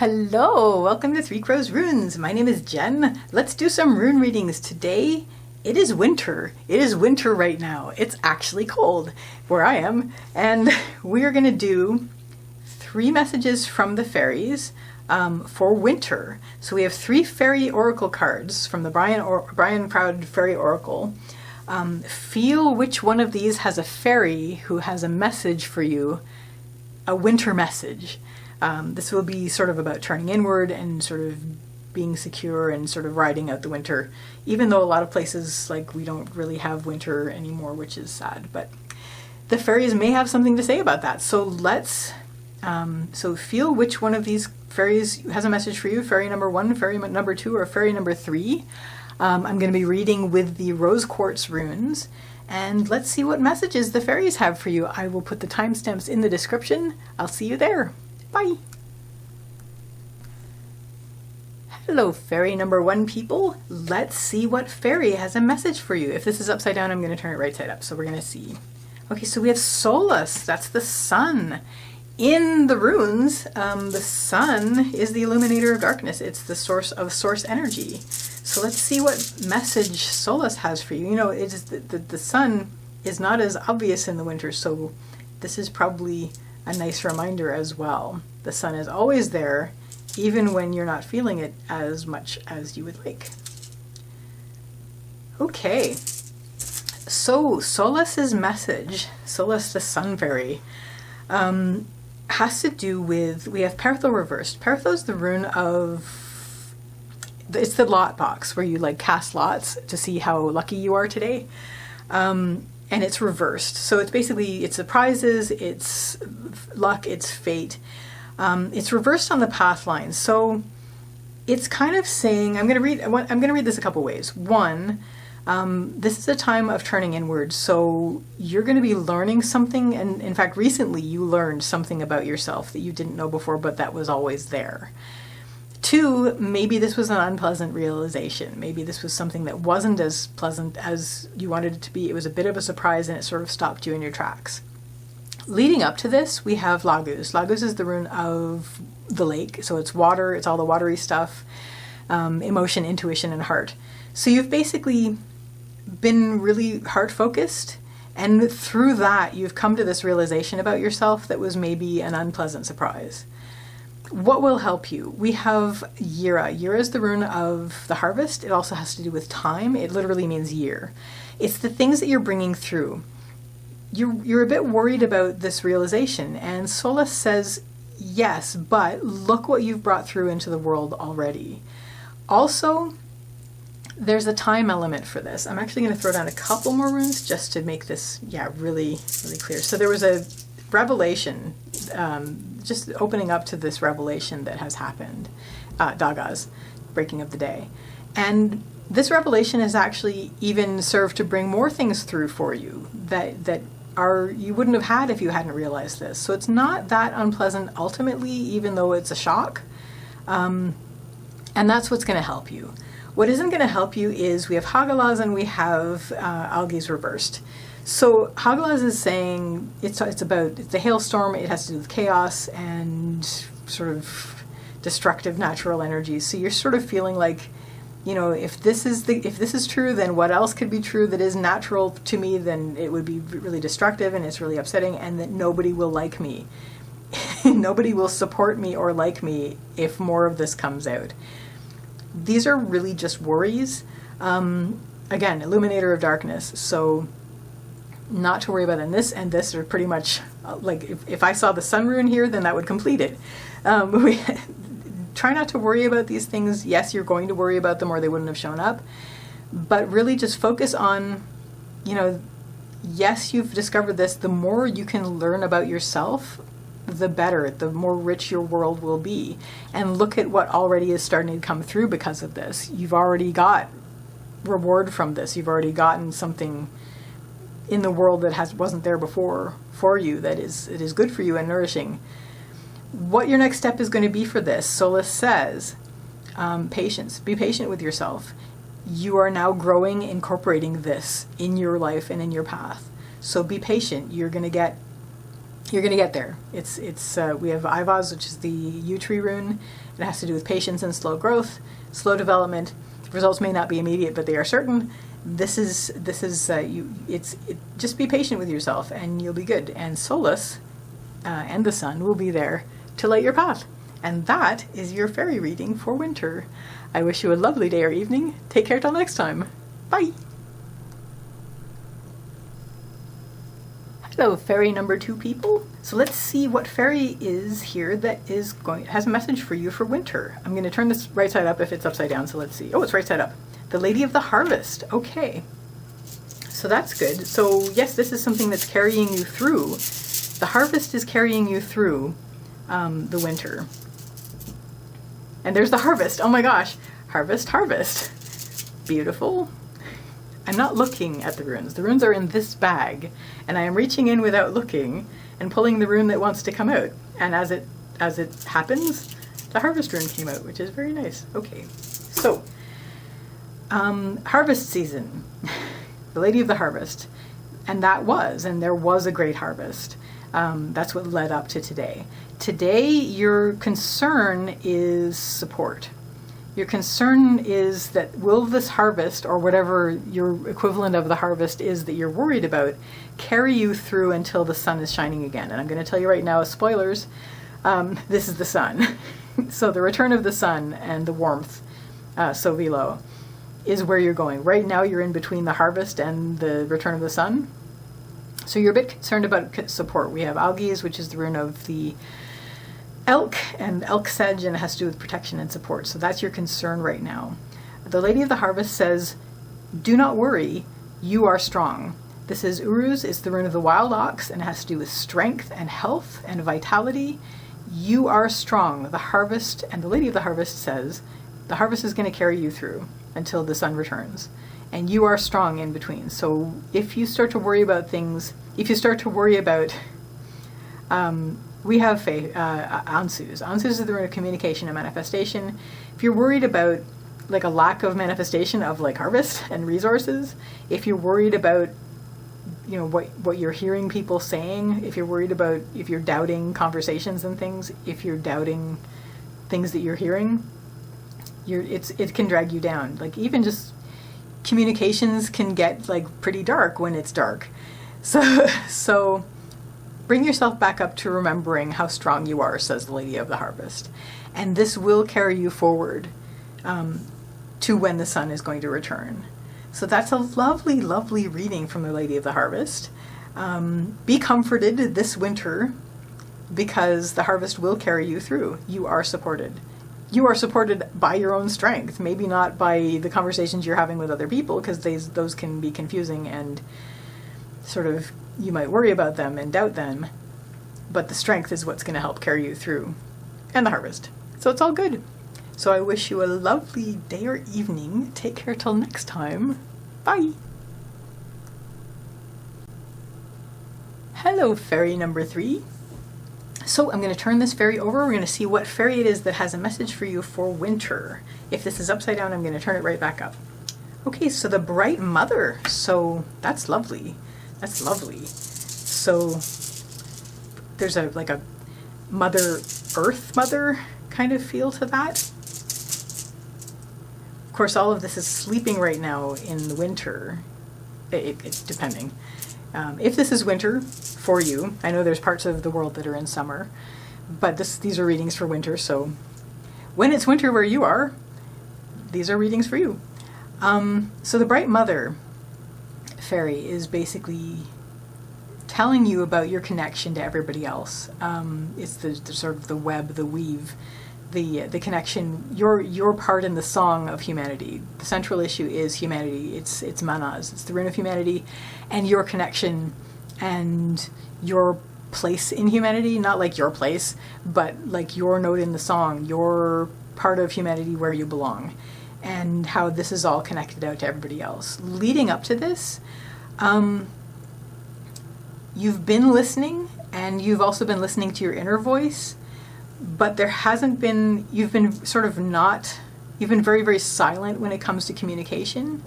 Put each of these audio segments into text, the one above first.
Hello, welcome to Three Crows Runes. My name is Jen. Let's do some rune readings today. It is winter. It is winter right now. It's actually cold where I am. And we are going to do 3 messages from the fairies for winter. So we have 3 Faerie Oracle cards from the Brian Proud Faerie Oracle. Feel which one of these has a fairy who has a message for you, a winter message. This will be sort of about turning inward and sort of being secure and sort of riding out the winter, even though a lot of places, like, we don't really have winter anymore, which is sad, but the fairies may have something to say about that. So let's, so feel which one of these fairies has a message for you, fairy number 1, fairy number 2, or fairy number 3. I'm going to be reading with the Rose Quartz runes, and let's see what messages the fairies have for you. I will put the timestamps in the description. I'll see you there. Bye! Hello, fairy number 1 people. Let's see what fairy has a message for you. If this is upside down, I'm going to turn it right side up, so we're going to see. Okay, so we have Solas. That's the sun. In the runes, the sun is the illuminator of darkness. It's the source of source energy. So let's see what message Solas has for you. You know, it is the sun is not as obvious in the winter, so this is probably a nice reminder as well. The sun is always there, even when you're not feeling it as much as you would like. Okay, so Solas's message, Solas the sun fairy, has to do with, we have Pertho reversed. Pertho is the rune of, it's the lot box where you like cast lots to see how lucky you are today. And it's reversed. So it's basically, it's surprises, it's luck, it's fate. It's reversed on the path line. So it's kind of saying, I'm going to read this a couple ways. One, this is a time of turning inward. So you're going to be learning something. And in fact, recently you learned something about yourself that you didn't know before, but that was always there. 2, maybe this was an unpleasant realization. Maybe this was something that wasn't as pleasant as you wanted it to be. It was a bit of a surprise and it sort of stopped you in your tracks. Leading up to this, we have Laguz. Laguz is the rune of the lake. So it's water, it's all the watery stuff, emotion, intuition, and heart. So you've basically been really heart-focused, and through that you've come to this realization about yourself that was maybe an unpleasant surprise. What will help you? We have Yira. Yira is the rune of the harvest. It also has to do with time. It literally means year. It's the things that you're bringing through. You're a bit worried about this realization, and Solas says, yes, but look what you've brought through into the world already. Also, there's a time element for this. I'm actually going to throw down a couple more runes just to make this, really, really clear. So there was a revelation, just opening up to this revelation that has happened, Daga's breaking of the day. And this revelation has actually even served to bring more things through for you that you wouldn't have had if you hadn't realized this. So it's not that unpleasant ultimately, even though it's a shock. And that's what's going to help you. What isn't going to help you is we have Hagalaz and we have Algi's reversed. So Hagalaz is saying it's the hailstorm. It has to do with chaos and sort of destructive natural energies. So you're sort of feeling like, you know, if this is true, then what else could be true that is natural to me? Then it would be really destructive and it's really upsetting, and that nobody will like me. Nobody will support me or like me if more of this comes out. These are really just worries. Again, illuminator of darkness. So not to worry about them. This and this are pretty much like, if I saw the sun rune here, then that would complete it. Try not to worry about these things. Yes, you're going to worry about them or they wouldn't have shown up, but really just focus on, you know, yes, you've discovered this. The more you can learn about yourself, the better, the more rich your world will be. And look at what already is starting to come through because of this. You've already got reward from this. You've already gotten something in the world that wasn't there before for you, it is good for you and nourishing. What your next step is going to be for this, Solas says, patience. Be patient with yourself. You are now growing, incorporating this in your life and in your path. So be patient. You're going to get You're going to get there. We have Ivaz, which is the yew tree rune. It has to do with patience and slow growth, slow development. Results may not be immediate, but they are certain. Just be patient with yourself and you'll be good. And Solas and the sun will be there to light your path. And that is your fairy reading for winter. I wish you a lovely day or evening. Take care till next time. Bye. Hello, fairy number 2 people. So let's see what fairy is here that has a message for you for winter. I'm going to turn this right side up if it's upside down, so let's see. Oh, it's right side up. The Lady of the Harvest. Okay. So that's good. So yes, this is something that's carrying you through. The harvest is carrying you through the winter. And there's the harvest. Oh my gosh. Harvest, harvest. Beautiful. I'm not looking at the runes. The runes are in this bag, and I am reaching in without looking and pulling the rune that wants to come out. And as it happens, the harvest rune came out, which is very nice. Okay, so harvest season, the Lady of the Harvest, and there was a great harvest. That's what led up to today. Today, your concern is support. Your concern is that will this harvest, or whatever your equivalent of the harvest is that you're worried about, carry you through until the sun is shining again. And I'm going to tell you right now, spoilers, this is the sun. So the return of the sun and the warmth, so below, is where you're going. Right now you're in between the harvest and the return of the sun. So you're a bit concerned about support. We have Algies, which is the rune of the elk and elk sedge, and it has to do with protection and support. So that's your concern right now. The Lady of the Harvest says, do not worry, you are strong. This is Uruz, it's the rune of the wild ox, and it has to do with strength and health and vitality. You are strong. The harvest, and the Lady of the Harvest says, the harvest is going to carry you through until the sun returns. And you are strong in between. So if you start to worry about things, we have Ansus. Ansus is the rune of communication and manifestation. If you're worried about like a lack of manifestation of like harvest and resources, if you're worried about what you're hearing people saying, if you're doubting conversations and things, if you're doubting things that you're hearing, it can drag you down. Like even just communications can get like pretty dark when it's dark. So bring yourself back up to remembering how strong you are, says the Lady of the Harvest. And this will carry you forward to when the sun is going to return. So that's a lovely, lovely reading from the Lady of the Harvest. Be comforted this winter because the harvest will carry you through. You are supported. You are supported by your own strength, maybe not by the conversations you're having with other people, because those can be confusing and sort of, you might worry about them and doubt them, but the strength is what's going to help carry you through, and the harvest. So it's all good. So I wish you a lovely day or evening. Take care till next time. Bye. Hello, fairy number 3. So I'm going to turn this fairy over. We're going to see what fairy it is that has a message for you for winter. If this is upside down, I'm going to turn it right back up. Okay, so the Bright Mother. So that's lovely. That's lovely. So there's a Mother Earth Mother kind of feel to that. Of course, all of this is sleeping right now in the winter. It's depending. If this is winter for you, I know there's parts of the world that are in summer, but these are readings for winter, so when it's winter where you are, these are readings for you. So the Bright Mother fairy is basically telling you about your connection to everybody else. It's the sort of the web, the weave, the connection, your part in the song of humanity. The central issue is humanity. It's Manaz. It's the rune of humanity, and your connection and your place in humanity. Not like your place, but like your note in the song, your part of humanity where you belong, and how this is all connected out to everybody else. Leading up to this, you've been listening, and you've also been listening to your inner voice, but you've been very, very silent when it comes to communication.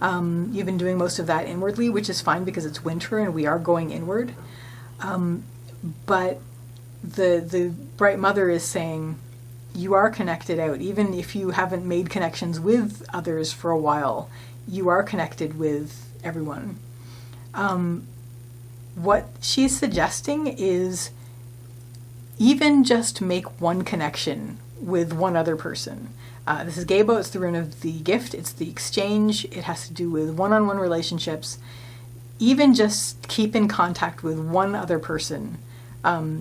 You've been doing most of that inwardly, which is fine because it's winter and we are going inward. But the Bright Mother is saying you are connected out. Even if you haven't made connections with others for a while, you are connected with everyone. What she's suggesting is even just make one connection with one other person. This is Gebo. It's the rune of the gift. It's the exchange. It has to do with one-on-one relationships. Even just keep in contact with one other person,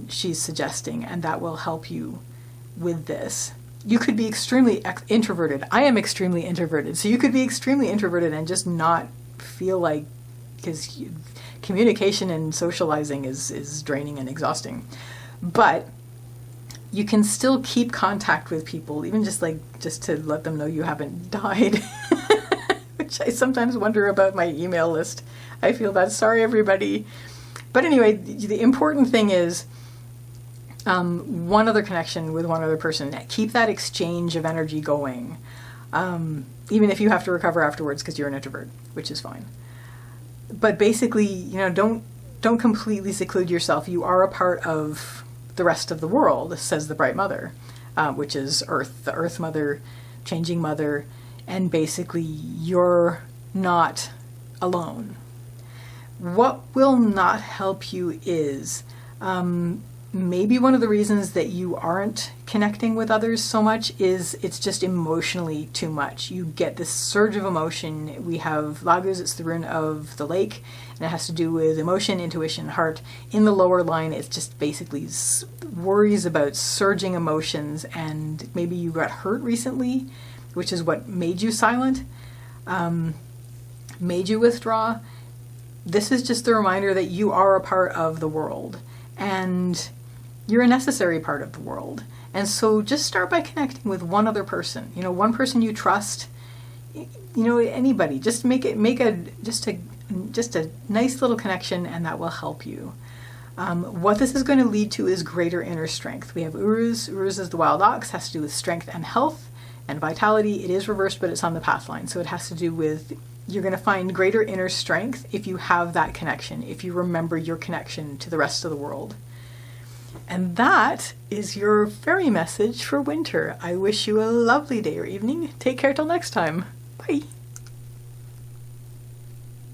she's suggesting, and that will help you with this. You could be extremely introverted. I am extremely introverted. So you could be extremely introverted and just not feel like, because communication and socializing is draining and exhausting. But you can still keep contact with people, even just to let them know you haven't died, which I sometimes wonder about my email list. I feel bad. Sorry, everybody. But anyway, the important thing is one other connection with one other person. Keep that exchange of energy going, even if you have to recover afterwards because you're an introvert, which is fine. But basically, don't completely seclude yourself. You are a part of the rest of the world, says the Bright Mother, which is Earth, the Earth Mother, changing Mother, and basically you're not alone. What will not help you is maybe one of the reasons that you aren't connecting with others so much is it's just emotionally too much. You get this surge of emotion. We have Laguz, it's the rune of the lake, and it has to do with emotion, intuition, heart. In the lower line, it's just basically worries about surging emotions, and maybe you got hurt recently, which is what made you silent, made you withdraw. This is just the reminder that you are a part of the world, and you're a necessary part of the world. And so just start by connecting with one other person. One person you trust. Anybody. Just make a nice little connection, and that will help you. What this is going to lead to is greater inner strength. We have Uruz. Uruz is the wild ox. Has to do with strength and health and vitality. It is reversed, but it's on the path line. So it has to do with, you're going to find greater inner strength if you have that connection, if you remember your connection to the rest of the world. And that is your fairy message for winter. I wish you a lovely day or evening. Take care till next time. Bye.